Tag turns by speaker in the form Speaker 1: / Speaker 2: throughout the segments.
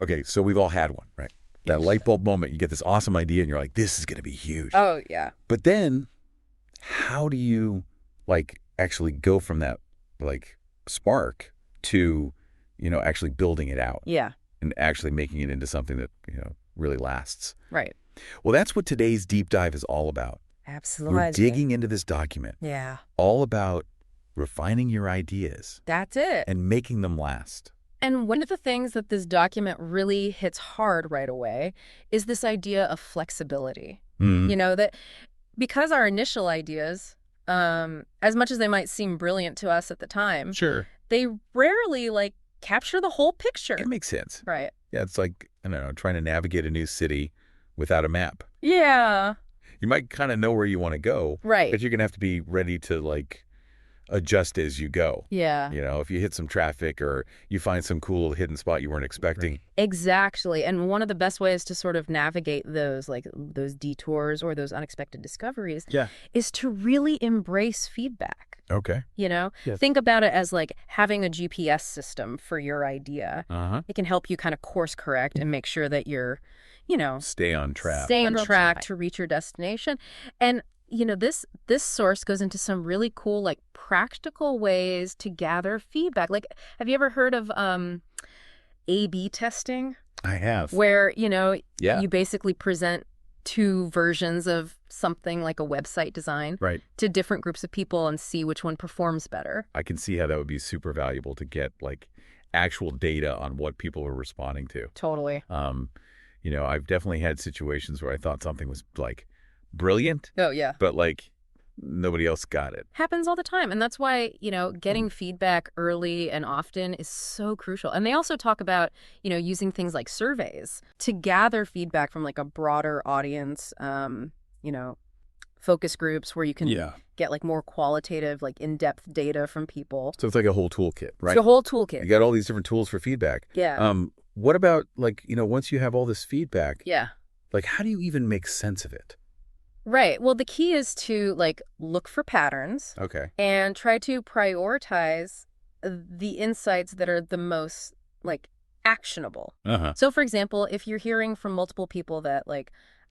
Speaker 1: Okay, so we've all had one, right? That light bulb moment, you get this awesome idea and you're like, this is going to be huge.
Speaker 2: Oh, yeah.
Speaker 1: But then how do you like actually go from that like spark to, actually building it out
Speaker 2: Yeah.
Speaker 1: and actually making it into something that, really lasts?
Speaker 2: Right.
Speaker 1: Well, that's what today's deep dive is all about.
Speaker 2: Absolutely.
Speaker 1: We're digging into this document,
Speaker 2: Yeah.
Speaker 1: all about refining your ideas
Speaker 2: That's it.
Speaker 1: and making them last.
Speaker 2: And one of the things that this document really hits hard right away is this idea of flexibility. That because our initial ideas, as much as they might seem brilliant to us at the time,
Speaker 1: Sure.
Speaker 2: they rarely capture the whole picture.
Speaker 1: It makes sense.
Speaker 2: Right.
Speaker 1: Yeah, it's like, I don't know, trying to navigate a new city without a map.
Speaker 2: Yeah.
Speaker 1: You might kind of know where you want to go,
Speaker 2: Right.
Speaker 1: but you're going to have to be ready to adjust as you go.
Speaker 2: Yeah.
Speaker 1: If you hit some traffic or you find some cool hidden spot you weren't expecting.
Speaker 2: Exactly. And one of the best ways to sort of navigate those those detours or those unexpected discoveries is to really embrace feedback.
Speaker 1: Okay.
Speaker 2: Yes. Think about it as having a GPS system for your idea. It can help you kind of course correct and make sure that you're,
Speaker 1: stay on track.
Speaker 2: Stay on track to reach your destination. And this source goes into some really cool, practical ways to gather feedback. Have you ever heard of A/B testing?
Speaker 1: I have.
Speaker 2: Where, you basically present two versions of something like a website design to different groups of people and see which one performs better.
Speaker 1: I can see how that would be super valuable to get actual data on what people are responding to.
Speaker 2: Totally.
Speaker 1: I've definitely had situations where I thought something was brilliant.
Speaker 2: Oh, yeah.
Speaker 1: But nobody else got it.
Speaker 2: Happens all the time. And that's why, getting feedback early and often is so crucial. And they also talk about, using things like surveys to gather feedback from a broader audience, focus groups where you can get more qualitative, in-depth data from people.
Speaker 1: So it's like a whole toolkit, right?
Speaker 2: It's a whole toolkit.
Speaker 1: You got all these different tools for feedback.
Speaker 2: Yeah.
Speaker 1: What about once you have all this feedback?
Speaker 2: Yeah.
Speaker 1: How do you even make sense of it?
Speaker 2: Right. Well, the key is to look for patterns.
Speaker 1: Okay.
Speaker 2: And try to prioritize the insights that are the most actionable. So, for example, if you're hearing from multiple people that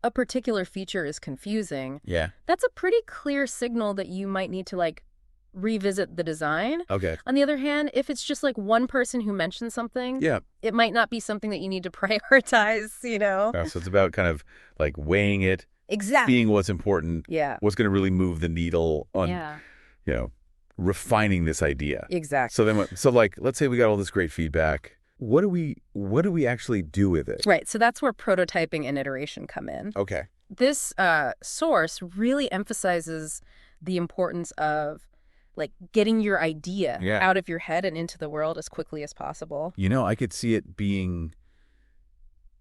Speaker 2: a particular feature is confusing, that's a pretty clear signal that you might need to revisit the design.
Speaker 1: Okay.
Speaker 2: On the other hand, if it's just one person who mentions something, it might not be something that you need to prioritize,
Speaker 1: So it's about kind of weighing it.
Speaker 2: Exactly.
Speaker 1: Seeing what's important.
Speaker 2: Yeah.
Speaker 1: What's going to really move the needle on, refining this idea.
Speaker 2: Exactly.
Speaker 1: So let's say we got all this great feedback. What do we actually do with it?
Speaker 2: Right. So that's where prototyping and iteration come in.
Speaker 1: Okay.
Speaker 2: This source really emphasizes the importance of getting your idea out of your head and into the world as quickly as possible.
Speaker 1: I could see it being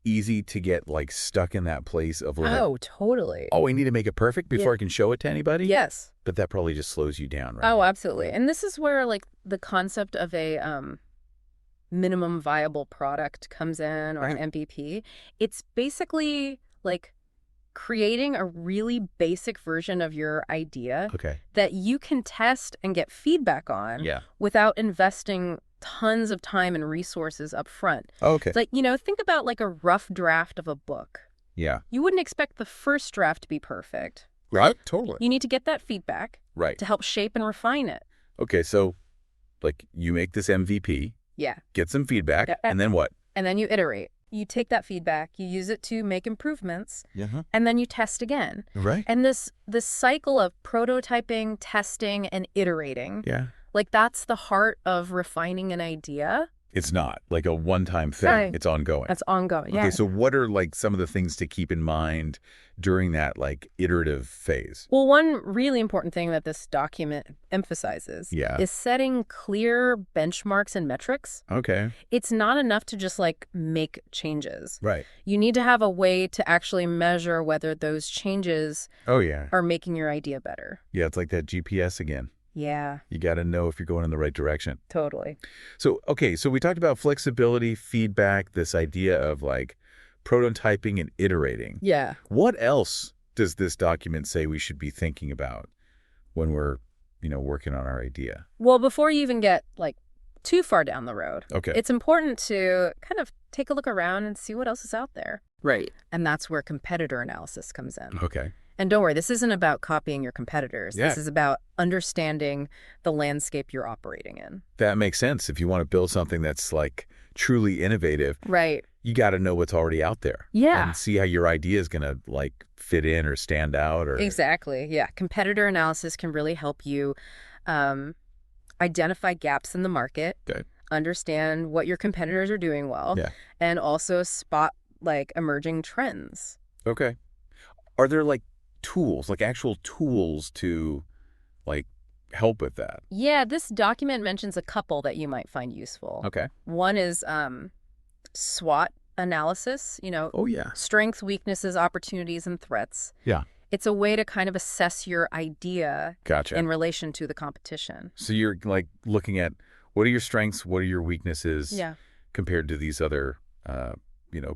Speaker 1: easy to get stuck in that place of
Speaker 2: totally.
Speaker 1: I need to make it perfect before I can show it to anybody.
Speaker 2: Yes.
Speaker 1: But that probably just slows you down, right?
Speaker 2: Oh, absolutely. And this is where the concept of a minimum viable product comes in, or an MVP. It's basically creating a really basic version of your idea that you can test and get feedback on without investing tons of time and resources up front.
Speaker 1: Okay.
Speaker 2: It's think about a rough draft of a book.
Speaker 1: Yeah.
Speaker 2: You wouldn't expect the first draft to be perfect.
Speaker 1: Right? Totally.
Speaker 2: You need to get that feedback to help shape and refine it.
Speaker 1: Okay, so you make this MVP.
Speaker 2: Yeah. Get
Speaker 1: some feedback, and then what?
Speaker 2: And then you iterate. You take that feedback, you use it to make improvements, and then you test again.
Speaker 1: Right.
Speaker 2: And this cycle of prototyping, testing, and iterating, that's the heart of refining an idea.
Speaker 1: It's not a one-time thing.
Speaker 2: Right.
Speaker 1: It's ongoing.
Speaker 2: That's ongoing,
Speaker 1: Okay, so what are some of the things to keep in mind during that iterative phase?
Speaker 2: Well, one really important thing that this document emphasizes is setting clear benchmarks and metrics.
Speaker 1: Okay.
Speaker 2: It's not enough to just make changes.
Speaker 1: Right.
Speaker 2: You need to have a way to actually measure whether those changes are making your idea better.
Speaker 1: Yeah, it's like that GPS again.
Speaker 2: Yeah.
Speaker 1: You got to know if you're going in the right direction.
Speaker 2: Totally.
Speaker 1: So, okay, so we talked about flexibility, feedback, this idea of prototyping and iterating.
Speaker 2: Yeah.
Speaker 1: What else does this document say we should be thinking about when we're, working on our idea?
Speaker 2: Well, before you even get too far down the road.
Speaker 1: Okay.
Speaker 2: It's important to kind of take a look around and see what else is out there.
Speaker 3: Right.
Speaker 2: And that's where competitor analysis comes in.
Speaker 1: Okay.
Speaker 2: And don't worry, this isn't about copying your competitors.
Speaker 1: Yeah.
Speaker 2: This is about understanding the landscape you're operating in.
Speaker 1: That makes sense. If you want to build something that's like truly innovative,
Speaker 2: Right.
Speaker 1: you got to know what's already out there.
Speaker 2: Yeah.
Speaker 1: And see how your idea is going to like fit in or stand out or
Speaker 2: Exactly. Yeah. Competitor analysis can really help you identify gaps in the market,
Speaker 1: Okay.
Speaker 2: understand what your competitors are doing well,
Speaker 1: Yeah.
Speaker 2: and also spot like emerging trends.
Speaker 1: Okay. Are there like tools, like actual tools to like help with that?
Speaker 2: Yeah, this document mentions a couple that you might find useful.
Speaker 1: Okay.
Speaker 2: One is SWOT analysis,
Speaker 1: Oh, yeah.
Speaker 2: strengths, weaknesses, opportunities, and threats.
Speaker 1: Yeah.
Speaker 2: It's a way to kind of assess your idea
Speaker 1: Gotcha.
Speaker 2: in relation to the competition.
Speaker 1: So you're like looking at what are your strengths, what are your weaknesses
Speaker 2: Yeah,
Speaker 1: compared to these other,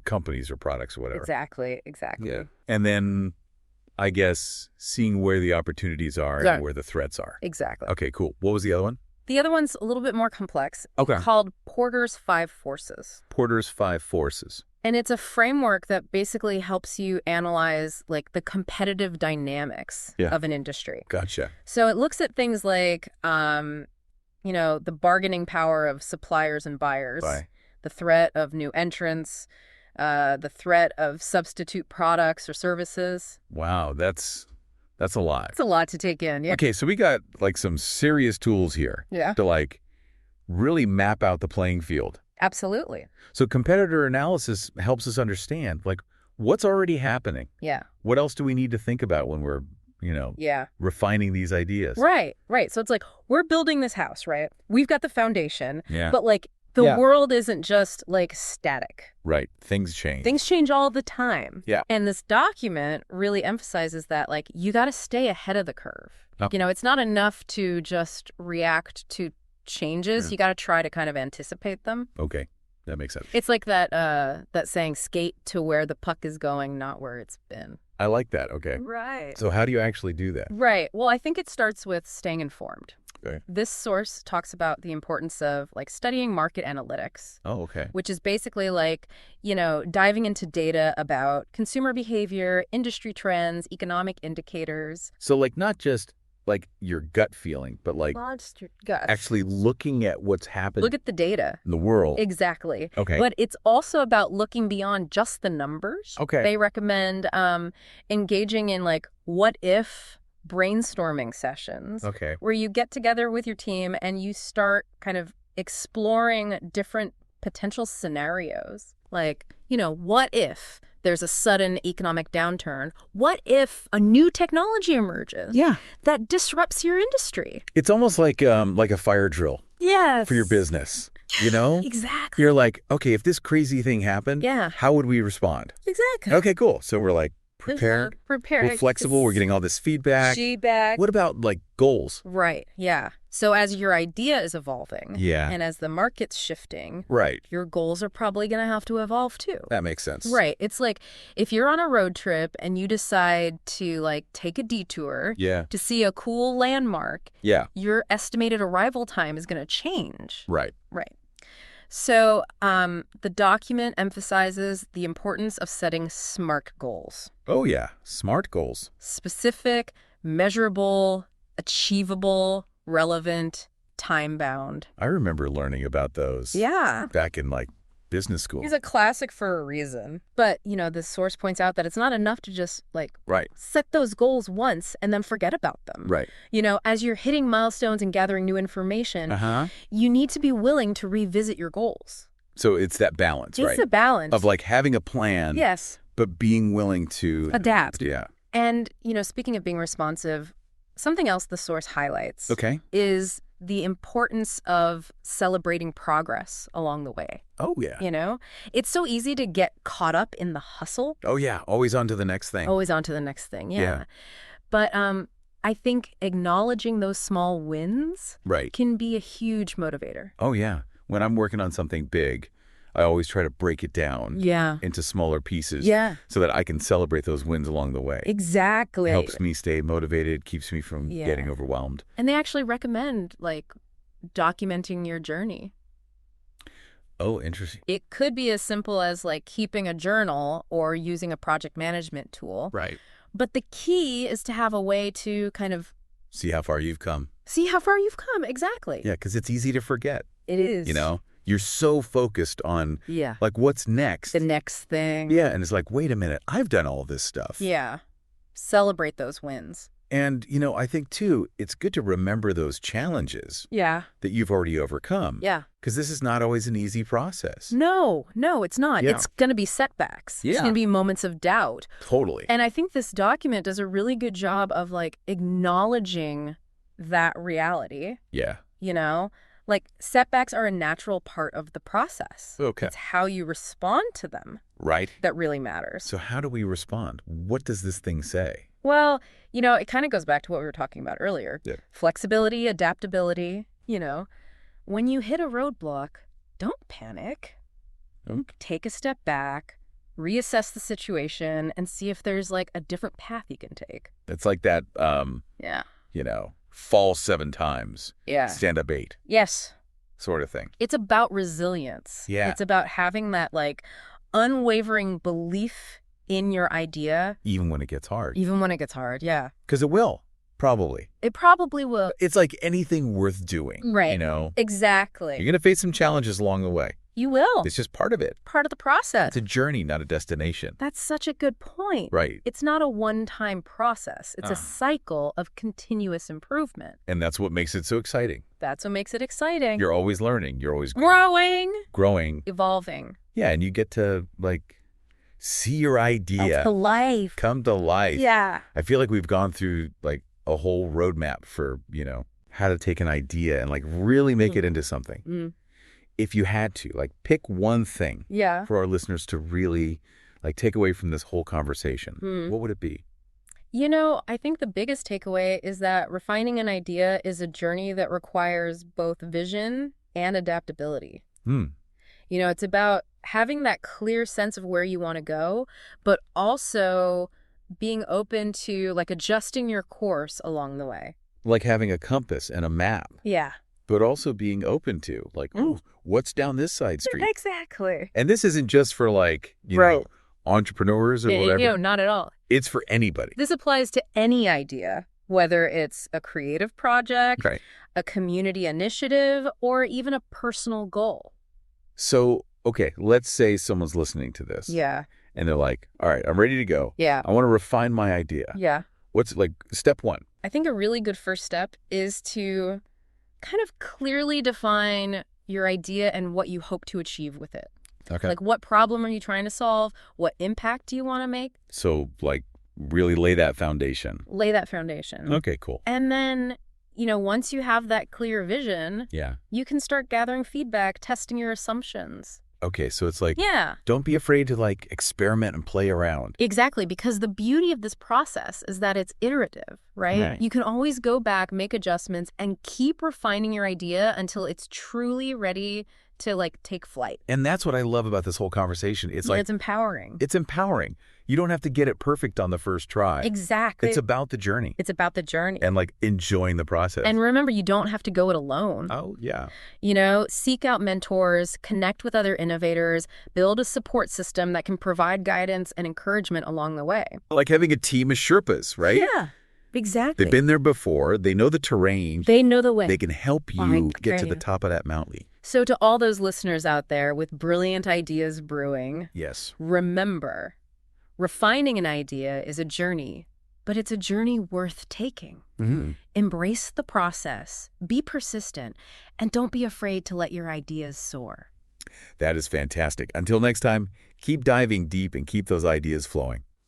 Speaker 1: companies or products or whatever.
Speaker 2: exactly.
Speaker 1: Yeah. And then I guess seeing where the opportunities are
Speaker 2: Yeah.
Speaker 1: and where the threats are.
Speaker 2: Exactly.
Speaker 1: Okay, cool. What was the other one?
Speaker 2: The other one's a little bit more complex.
Speaker 1: Okay.
Speaker 2: Called Porter's 5 Forces.
Speaker 1: Porter's 5 Forces.
Speaker 2: And it's a framework that basically helps you analyze like the competitive dynamics
Speaker 1: Yeah.
Speaker 2: of an industry.
Speaker 1: Gotcha.
Speaker 2: So it looks at things like, the bargaining power of suppliers and buyers,
Speaker 1: Bye.
Speaker 2: the threat of new entrants, the threat of substitute products or services.
Speaker 1: Wow, that's a lot.
Speaker 2: It's a lot to take in. Yeah.
Speaker 1: Okay, so we got like some serious tools here
Speaker 2: Yeah.
Speaker 1: to like really map out the playing field.
Speaker 2: Absolutely.
Speaker 1: So competitor analysis helps us understand like what's already happening.
Speaker 2: Yeah.
Speaker 1: What else do we need to think about when we're,
Speaker 2: Yeah.
Speaker 1: refining these ideas?
Speaker 2: Right. Right. So it's like we're building this house, right? We've got the foundation,
Speaker 1: Yeah.
Speaker 2: but like the
Speaker 3: Yeah.
Speaker 2: world isn't just like static.
Speaker 1: Right. Things change.
Speaker 2: Things change all the time.
Speaker 1: Yeah.
Speaker 2: And this document really emphasizes that like you got to stay ahead of the curve.
Speaker 1: Oh.
Speaker 2: It's not enough to just react to changes.
Speaker 1: Yeah.
Speaker 2: You got to try to kind of anticipate them.
Speaker 1: Okay. That makes sense.
Speaker 2: It's like that saying, skate to where the puck is going, not where it's been.
Speaker 1: I like that. Okay.
Speaker 2: Right.
Speaker 1: So how do you actually do that?
Speaker 2: Right. Well, I think it starts with staying informed.
Speaker 1: Okay.
Speaker 2: This source talks about the importance of like studying market analytics,
Speaker 1: Oh, okay.
Speaker 2: which is basically like, diving into data about consumer behavior, industry trends, economic indicators.
Speaker 1: So like not just like your gut feeling, but like
Speaker 2: Monster guts.
Speaker 1: actually looking at what's happening
Speaker 2: Look at the data.
Speaker 1: in the world.
Speaker 2: Exactly.
Speaker 1: Okay.
Speaker 2: But it's also about looking beyond just the numbers.
Speaker 1: Okay.
Speaker 2: They recommend engaging in like what if brainstorming sessions
Speaker 1: Okay.
Speaker 2: where you get together with your team and you start kind of exploring different potential scenarios. Like, what if there's a sudden economic downturn? What if a new technology emerges
Speaker 3: Yeah.
Speaker 2: that disrupts your industry?
Speaker 1: It's almost like a fire drill
Speaker 2: Yes.
Speaker 1: for your business,
Speaker 2: Exactly.
Speaker 1: You're like, okay, if this crazy thing happened,
Speaker 2: Yeah.
Speaker 1: how would we respond?
Speaker 2: Exactly.
Speaker 1: Okay, cool. So we're like prepared,
Speaker 2: Prepared.
Speaker 1: we're flexible, we're getting all this feedback.
Speaker 2: feedback.
Speaker 1: What about like goals?
Speaker 2: Right. Yeah. So as your idea is evolving,
Speaker 1: Yeah.
Speaker 2: and as the market's shifting,
Speaker 1: Right.
Speaker 2: your goals are probably going to have to evolve too.
Speaker 1: That makes sense.
Speaker 2: Right. It's like if you're on a road trip and you decide to like take a detour
Speaker 1: Yeah.
Speaker 2: to see a cool landmark,
Speaker 1: Yeah.
Speaker 2: your estimated arrival time is going to change.
Speaker 1: Right.
Speaker 2: Right. So the document emphasizes the importance of setting SMART goals.
Speaker 1: Oh, yeah. Smart goals.
Speaker 2: Specific, measurable, achievable, relevant, time-bound.
Speaker 1: I remember learning about those
Speaker 2: Yeah.
Speaker 1: back in like business school.
Speaker 2: He's a classic for a reason. But, the source points out that it's not enough to just like
Speaker 1: Right.
Speaker 2: set those goals once and then forget about them.
Speaker 1: Right.
Speaker 2: As you're hitting milestones and gathering new information,
Speaker 1: Uh-huh.
Speaker 2: you need to be willing to revisit your goals.
Speaker 1: So it's that balance, right?
Speaker 2: It's a balance.
Speaker 1: Of like having a plan,
Speaker 2: Yes.
Speaker 1: but being willing to
Speaker 2: Adapt.
Speaker 1: Yeah.
Speaker 2: And, speaking of being responsive, something else the source highlights
Speaker 1: Okay.
Speaker 2: is the importance of celebrating progress along the way.
Speaker 1: Oh, yeah.
Speaker 2: It's so easy to get caught up in the hustle,
Speaker 1: Oh, yeah. Always on to the next thing.
Speaker 2: always on to the next thing. Yeah.
Speaker 1: Yeah.
Speaker 2: But I think acknowledging those small wins
Speaker 1: Right.
Speaker 2: can be a huge motivator.
Speaker 1: Oh, yeah. When I'm working on something big, I always try to break it down
Speaker 2: Yeah.
Speaker 1: into smaller pieces
Speaker 2: Yeah.
Speaker 1: so that I can celebrate those wins along the way.
Speaker 2: Exactly.
Speaker 1: Helps me stay motivated, keeps me from
Speaker 2: Yeah.
Speaker 1: getting overwhelmed.
Speaker 2: And they actually recommend like documenting your journey.
Speaker 1: Oh, interesting.
Speaker 2: It could be as simple as like keeping a journal or using a project management tool.
Speaker 1: Right.
Speaker 2: But the key is to have a way to kind of
Speaker 1: See how far you've come.
Speaker 2: see how far you've come. Exactly.
Speaker 1: Yeah, because it's easy to forget.
Speaker 2: It is.
Speaker 1: You know, you're so focused on
Speaker 2: Yeah.
Speaker 1: like what's next.
Speaker 2: The next thing.
Speaker 1: Yeah, and it's like, wait a minute, I've done all this stuff.
Speaker 2: Yeah. Celebrate those wins.
Speaker 1: And, you know, I think, too, it's good to remember those challenges
Speaker 2: Yeah.
Speaker 1: that you've already overcome.
Speaker 2: Yeah.
Speaker 1: Because this is not always an easy process.
Speaker 2: No, it's not.
Speaker 1: Yeah.
Speaker 2: It's going to be setbacks. It's
Speaker 1: Yeah.
Speaker 2: going to be moments of doubt.
Speaker 1: Totally.
Speaker 2: And I think this document does a really good job of like acknowledging that reality,
Speaker 1: Yeah.
Speaker 2: you know? Like setbacks are a natural part of the process.
Speaker 1: Okay.
Speaker 2: It's how you respond to them
Speaker 1: Right.
Speaker 2: that really matters.
Speaker 1: So how do we respond? What does this thing say?
Speaker 2: Well, you know, it kind of goes back to what we were talking about earlier.
Speaker 1: Yeah.
Speaker 2: Flexibility, adaptability, you know. When you hit a roadblock, don't panic.
Speaker 1: Okay.
Speaker 2: Take a step back, reassess the situation, and see if there's like a different path you can take.
Speaker 1: It's like that,
Speaker 2: Yeah.
Speaker 1: you know, fall 7 times,
Speaker 2: Yeah.
Speaker 1: stand up 8
Speaker 2: Yes.
Speaker 1: sort of thing.
Speaker 2: It's about resilience.
Speaker 1: Yeah.
Speaker 2: It's about having that like unwavering belief in your idea,
Speaker 1: Even when it gets hard.
Speaker 2: even when it gets hard. Yeah.
Speaker 1: Because it will, probably.
Speaker 2: It probably will.
Speaker 1: It's like anything worth doing.
Speaker 2: Right.
Speaker 1: You know?
Speaker 2: Exactly.
Speaker 1: You're going to face some challenges along the way.
Speaker 2: You will.
Speaker 1: It's just part of it.
Speaker 2: Part of the process.
Speaker 1: It's a journey, not a destination.
Speaker 2: That's such a good point.
Speaker 1: Right.
Speaker 2: It's not a one-time process. It's a cycle of continuous improvement.
Speaker 1: And that's what makes it so exciting.
Speaker 2: That's what makes it exciting.
Speaker 1: You're always learning. You're always
Speaker 2: growing,
Speaker 1: growing.
Speaker 2: evolving.
Speaker 1: Yeah, and you get to, like, see your idea
Speaker 2: To life.
Speaker 1: come to life.
Speaker 2: Yeah.
Speaker 1: I feel like we've gone through, like, a whole roadmap for, you know, how to take an idea and, like, really make it into something.
Speaker 2: Mm.
Speaker 1: If you had to, like, pick one thing
Speaker 2: Yeah.
Speaker 1: for our listeners to really, like, take away from this whole conversation, what would it be?
Speaker 2: You know, I think the biggest takeaway is that refining an idea is a journey that requires both vision and adaptability. You know, it's about having that clear sense of where you want to go, but also being open to like adjusting your course along the way.
Speaker 1: Like having a compass and a map,
Speaker 2: Yeah.
Speaker 1: but also being open to, like, oh, what's down this side street?
Speaker 2: Exactly.
Speaker 1: And this isn't just for, like, you
Speaker 2: Right.
Speaker 1: know, entrepreneurs or whatever.
Speaker 2: You know, not at all.
Speaker 1: It's for anybody.
Speaker 2: This applies to any idea, whether it's a creative project,
Speaker 1: Right.
Speaker 2: a community initiative, or even a personal goal.
Speaker 1: So, okay, let's say someone's listening to this.
Speaker 2: Yeah.
Speaker 1: And they're like, all right, I'm ready to go.
Speaker 2: Yeah.
Speaker 1: I want to refine my idea.
Speaker 2: Yeah.
Speaker 1: What's, like, step 1?
Speaker 2: I think a really good first step is to kind of clearly define your idea and what you hope to achieve with it.
Speaker 1: Okay.
Speaker 2: Like, what problem are you trying to solve? What impact do you want to make?
Speaker 1: So, like, really lay that foundation.
Speaker 2: Lay that foundation.
Speaker 1: Okay, cool.
Speaker 2: And then, you know, once you have that clear vision,
Speaker 1: Yeah.
Speaker 2: you can start gathering feedback, testing your assumptions.
Speaker 1: Okay, so it's like,
Speaker 2: Yeah.
Speaker 1: don't be afraid to, like, experiment and play around.
Speaker 2: Exactly, because the beauty of this process is that it's iterative, right?
Speaker 1: Right.
Speaker 2: You can always go back, make adjustments, and keep refining your idea until it's truly ready to, like, take flight.
Speaker 1: And that's what I love about this whole conversation. It's like,
Speaker 2: It's empowering.
Speaker 1: it's empowering. You don't have to get it perfect on the first try.
Speaker 2: Exactly.
Speaker 1: It's about the journey
Speaker 2: It's about the journey.
Speaker 1: and, like, enjoying the process.
Speaker 2: And remember, you don't have to go it alone.
Speaker 1: Oh, yeah.
Speaker 2: You know, seek out mentors, connect with other innovators, build a support system that can provide guidance and encouragement along the way.
Speaker 1: Like having a team of Sherpas, right?
Speaker 2: Yeah, exactly.
Speaker 1: They've been there before. They know the terrain.
Speaker 2: They know the way.
Speaker 1: They can help you
Speaker 2: Fine,
Speaker 1: get to the
Speaker 2: great.
Speaker 1: top of that mountain.
Speaker 2: So to all those listeners out there with brilliant ideas brewing,
Speaker 1: Yes.
Speaker 2: remember, refining an idea is a journey, but it's a journey worth taking.
Speaker 1: Mm-hmm.
Speaker 2: Embrace the process, be persistent, and don't be afraid to let your ideas soar.
Speaker 1: That is fantastic. Until next time, keep diving deep and keep those ideas flowing.